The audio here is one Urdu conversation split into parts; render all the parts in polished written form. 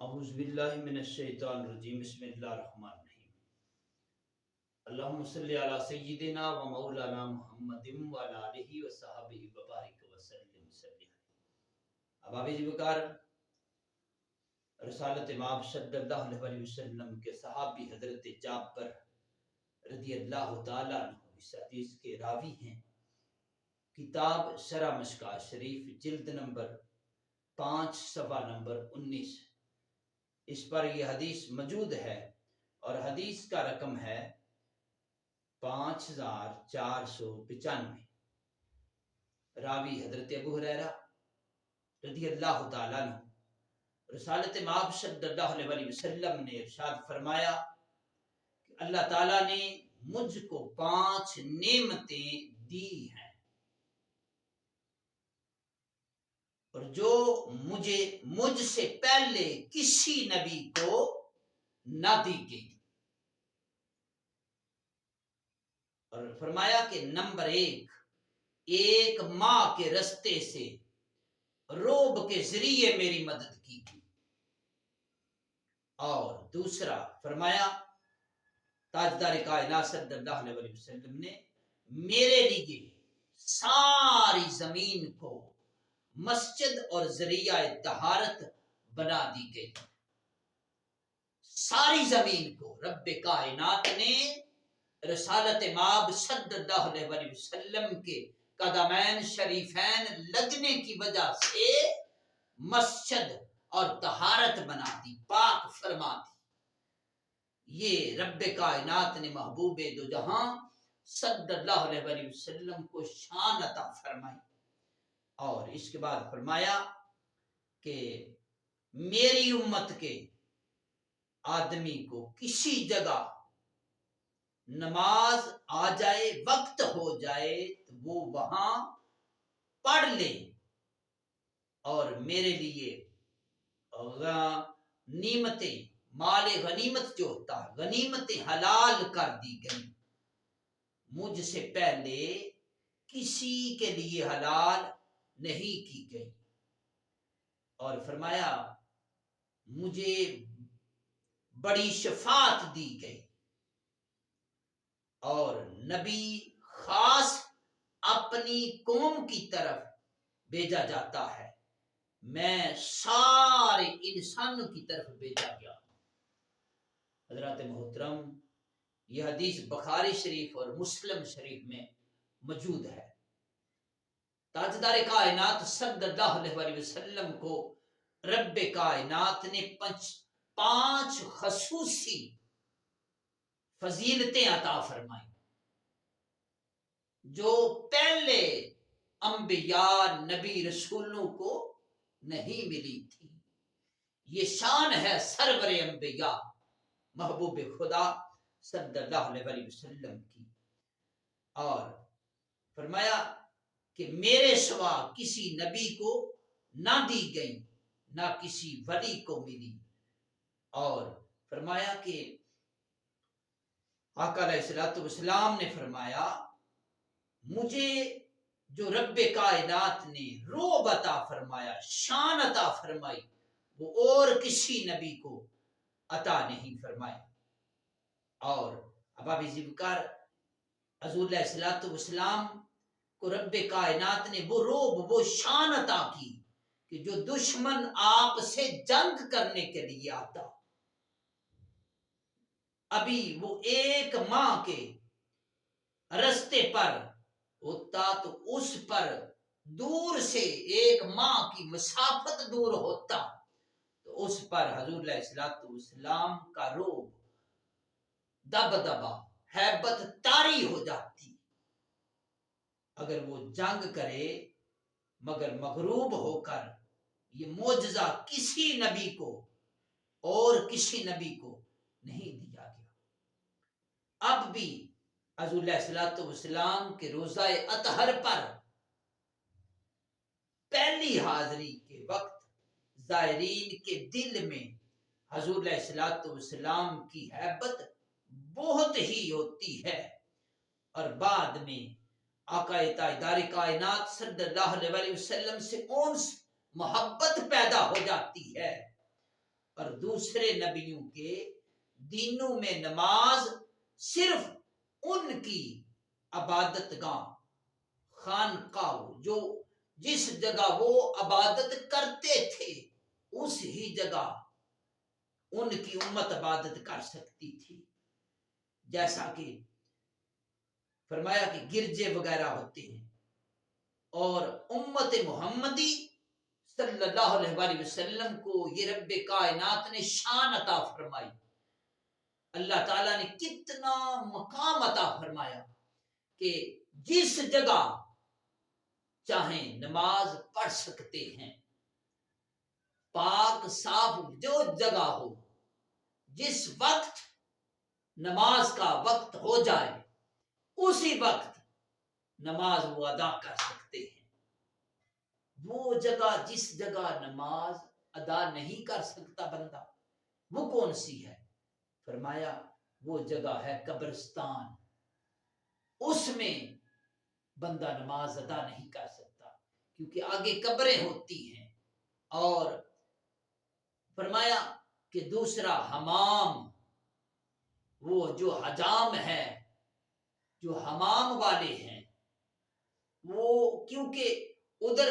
اعوذ باللہ من الشیطان الرجیم بسم اللہ الرحمن الرحیم اللہم صلی علی سیدنا و مولانا محمد و علی آلہ و صحابہ وبارک وسلم صلی ابابی جی بکار رسالت امام صلی اللہ علیہ وسلم کے صحابی حضرت جابر رضی اللہ تعالیٰ عنہ اس حدیث کے راوی ہیں۔ کتاب شرح مشکوٰۃ شریف جلد نمبر 5 صفحہ نمبر 19 اس پر یہ حدیث موجود ہے اور حدیث کا رقم ہے 5495۔ راوی حضرت ابو ہریرہ رضی اللہ تعالیٰ عنہ۔ رسالت مآب صلی اللہ علیہ وسلم نے ارشاد فرمایا کہ اللہ تعالیٰ نے مجھ کو 5 نعمتیں دی ہیں اور جو مجھ سے پہلے کسی نبی کو نہ دی گئی، اور فرمایا کہ نمبر 1 ماں کے رستے سے روب کے ذریعے میری مدد کی گئی، اور دوسرا فرمایا تاجدار کائنات صلی اللہ علیہ وسلم نے میرے لیے ساری زمین کو مسجد اور ذریعہ طہارت بنا دی گئی۔ ساری زمین کو رب کائنات نے رسالت مآب صلی اللہ علیہ وسلم کے قدمین شریفین لگنے کی وجہ سے مسجد اور طہارت بنا دی، پاک فرما دی۔ یہ رب کائنات نے محبوب دو جہاں صلی اللہ علیہ وسلم کو شان عطا فرمائی، اور اس کے بعد فرمایا کہ میری امت کے آدمی کو کسی جگہ نماز آ جائے، وقت ہو جائے تو وہ وہاں پڑھ لے، اور میرے لیے غنیمتیں، مال غنیمت جو ہوتا ہے، غنیمتیں حلال کر دی گئی، مجھ سے پہلے کسی کے لیے حلال نہیں کی گئی۔ اور فرمایا مجھے بڑی شفاعت دی گئی، اور نبی خاص اپنی قوم کی طرف بھیجا جاتا ہے، میں سارے انسانوں کی طرف بھیجا گیا۔ حضرات محترم، یہ حدیث بخاری شریف اور مسلم شریف میں موجود ہے۔ تاجدار کائنات صلی اللہ علیہ وسلم کو رب کائنات نے 5 خصوصی فضیلتیں عطا فرمائی جو پہلے انبیاء نبی رسولوں کو نہیں ملی تھی۔ یہ شان ہے سرور انبیاء محبوب خدا صلی اللہ علیہ وسلم کی، اور فرمایا کہ میرے سوا کسی نبی کو نہ دی گئی، نہ کسی ولی کو ملی، اور فرمایا کہ آقا علیہ الصلوۃ والسلام نے فرمایا مجھے جو رب کائنات نے روب عطا فرمایا، شان عطا فرمائی، وہ اور کسی نبی کو عطا نہیں فرمائی۔ اور ابا بھی ذکر حضور علیہ الصلوۃ والسلام کو رب کائنات نے وہ روب، وہ شان عطا کی کہ جو دشمن آپ سے جنگ کرنے کے لیے آتا، ابھی وہ 1 ماہ کے رستے پر ہوتا تو اس پر دور سے 1 ماہ کی مسافت دور ہوتا تو اس پر حضور علیہ الصلوۃ والسلام کا روب، دبدبا، ہیبت طاری ہو جاتی اگر وہ جنگ کرے، مگر مغلوب ہو کر۔ یہ معجزہ کسی نبی کو اور کسی نبی کو نہیں دیا گیا۔ اب بھی حضور علیہ الصلوۃ والسلام کے روزہ اطہر پر پہلی حاضری کے وقت زائرین کے دل میں حضور علیہ الصلوۃ والسلام کی ہیبت بہت ہی ہوتی ہے، اور بعد میں آقا تاجدار کائنات صلی اللہ علیہ وسلم سے انس، محبت پیدا ہو جاتی ہے، اور دوسرے نبیوں کے دینوں میں نماز صرف ان کی عبادت گاہ خانقاہ جو جس جگہ وہ عبادت کرتے تھے اس ہی جگہ ان کی امت عبادت کر سکتی تھی. جیسا کہ فرمایا کہ گرجے وغیرہ ہوتے ہیں، اور امت محمدی صلی اللہ علیہ وآلہ وسلم کو یہ رب کائنات نے شان عطا فرمائی. اللہ تعالیٰ نے کتنا مقام عطا فرمایا کہ جس جگہ چاہیں نماز پڑھ سکتے ہیں. پاک صاف جو جگہ ہو، جس وقت نماز کا وقت ہو جائے اسی وقت نماز وہ ادا کر سکتے ہیں. وہ جگہ جس جگہ نماز ادا نہیں کر سکتا بندہ، وہ کون سی ہے؟ فرمایا وہ جگہ ہے قبرستان. اس میں بندہ نماز ادا نہیں کر سکتا کیونکہ آگے قبریں ہوتی ہیں. اور فرمایا کہ دوسرا حمام، وہ جو حجام ہے، جو حمام والے ہیں، وہ کیونکہ ادھر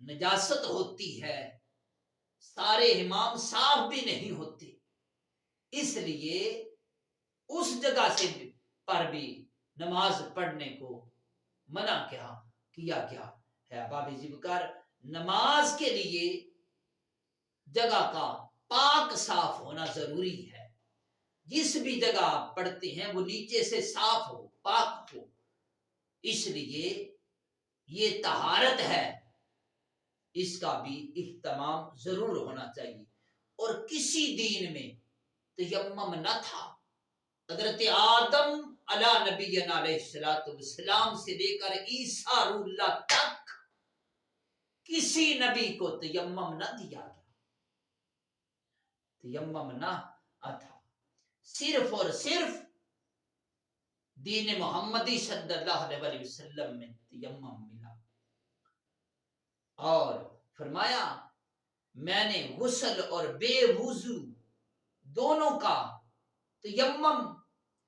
نجاست ہوتی ہے، سارے حمام صاف بھی نہیں ہوتے، اس لیے اس جگہ سے پر بھی نماز پڑھنے کو منع کیا گیا ہے. احباب ذوالفقار، نماز کے لیے جگہ کا پاک صاف ہونا ضروری ہے. جس بھی جگہ آپ پڑھتے ہیں وہ نیچے سے صاف ہو، پاک ہو. اس لیے یہ طہارت ہے، اس کا بھی اہتمام ضرور ہونا چاہیے. اور کسی دین میں تیمم نہ تھا. حضرت آدم علی نبینا علیہ السلام سے لے کر عیسیٰ روح اللہ تک کسی نبی کو تیمم نہ دیا گیا، تیمم نہ تھا. صرف اور صرف دین محمدی صلی اللہ علیہ وسلم میں تیمم ملا. اور فرمایا میں نے غسل اور بے وضو دونوں کا تیمم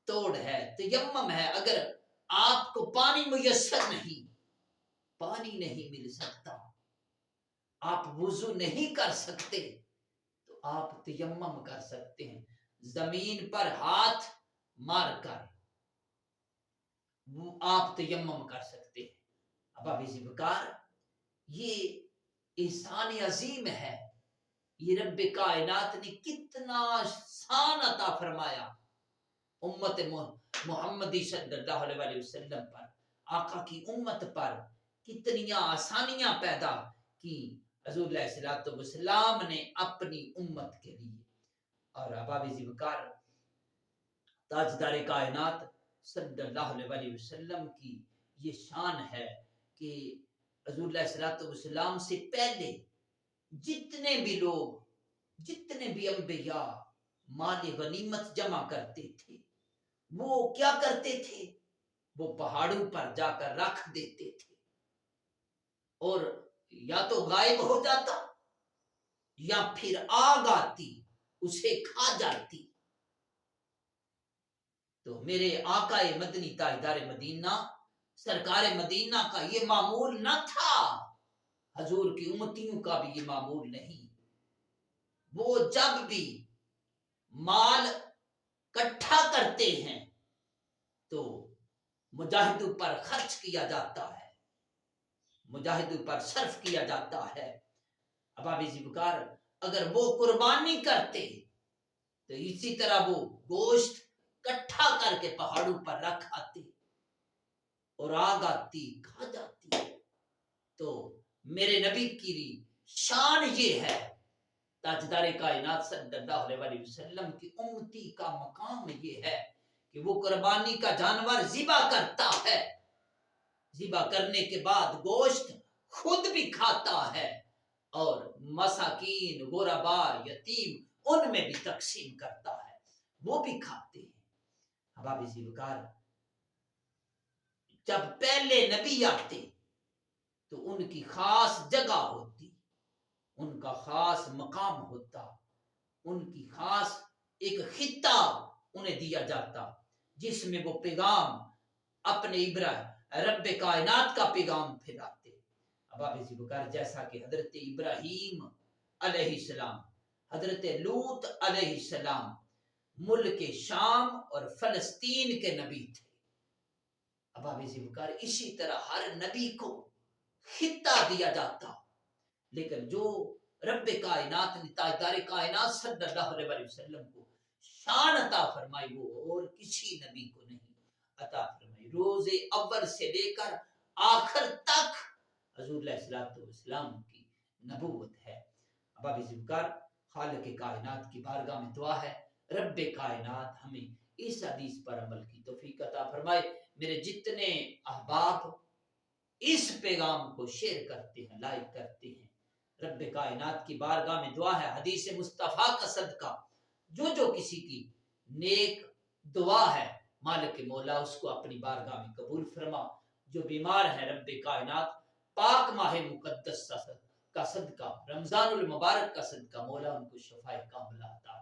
توڑ ہے، تیمم ہے. اگر آپ کو پانی میسر نہیں، پانی نہیں مل سکتا، آپ وضو نہیں کر سکتے، تو آپ تیمم کر سکتے ہیں. زمین پر ہاتھ مار کر آپ تیمم کر سکتے ہیں. احباب ذوالفقار، یہ احسان عظیم ہے. یہ رب کائنات نے کتنا شان عطا فرمایا امت محمدی صلی اللہ علیہ وسلم پر، آقا کی امت پر. کتنی آسانیاں پیدا کی حضور علیہ الصلوۃ والسلام نے اپنی امت کے لیے. اور احباب ذوالفقار، تاجدار کائنات صلی اللہ علیہ وسلم کی یہ شان ہے کہ حضور علیہ الصلوۃ والسلام سے پہلے جتنے بھی لوگ، جتنے بھی انبیاء مال غنیمت جمع کرتے تھے، وہ کیا کرتے تھے؟ وہ پہاڑوں پر جا کر رکھ دیتے تھے، اور یا تو غائب ہو جاتا یا پھر آگ آتی اسے کھا جاتی. تو میرے آقا مدنی تاجدار مدینہ سرکار مدینہ کا یہ معمول نہ تھا، حضور کی امتیوں کا بھی یہ معمول نہیں. وہ جب بھی مال کٹھا کرتے ہیں تو مجاہدوں پر خرچ کیا جاتا ہے، مجاہدوں پر صرف کیا جاتا ہے. احباب ذوالفقار، اگر وہ قربانی کرتے تو اسی طرح وہ گوشت کٹھا کر کے پہاڑوں پر رکھ آتے اور آگ آتی کھا جاتی. تو میرے نبی کی شان یہ ہے، تاجدار کائنات صلی اللہ علیہ وسلم کی امتی کا مقام یہ ہے کہ وہ قربانی کا جانور ذبح کرتا ہے، ذبح کرنے کے بعد گوشت خود بھی کھاتا ہے اور مساکین، غربا، یتیم ان میں بھی تقسیم کرتا ہے، وہ بھی کھاتے ہیں. احباب ذوالفقار، جب پہلے نبی آتے تو ان کی خاص جگہ ہوتی، ان کا خاص مقام ہوتا. ان کی خاص ایک خطہ انہیں دیا جاتا جس میں وہ پیغام اپنے رب کائنات کا پیغام پھیلاتے۔ اب بکر جیسا کہ حضرت ابراہیم علیہ السلام، حضرت لوط علیہ السلام ملک شام اور فلسطین کے نبی تھے۔ اب بکر اسی طرح ہر نبی کو خطہ دیا جاتا، لیکن جو رب کائنات نے تاجدار کائنات صلی اللہ علیہ وسلم کو شان عطا فرمائی وہ اور کسی نبی کو نہیں عطا فرمائی۔ روز اول سے لے کر آخر تک حضور علیہ السلام کی نبوت ہے۔ اب ذکر خالق کائنات کی بارگاہ میں دعا ہے، رب کائنات ہمیں اس حدیث پر عمل کی توفیق عطا فرمائے۔ میرے جتنے احباب اس پیغام کو شیئر کرتے ہیں، لائک کرتے ہیں، رب کائنات کی بارگاہ میں دعا ہے، حدیث مصطفیٰ کا صدقہ جو کسی کی نیک دعا ہے مالک مولا اس کو اپنی بارگاہ میں قبول فرما۔ جو بیمار ہے رب کائنات پاک ماہ مقدس کا صدقہ، رمضان المبارک کا صدقہ، مولا ان کو شفائے کاملہ عطا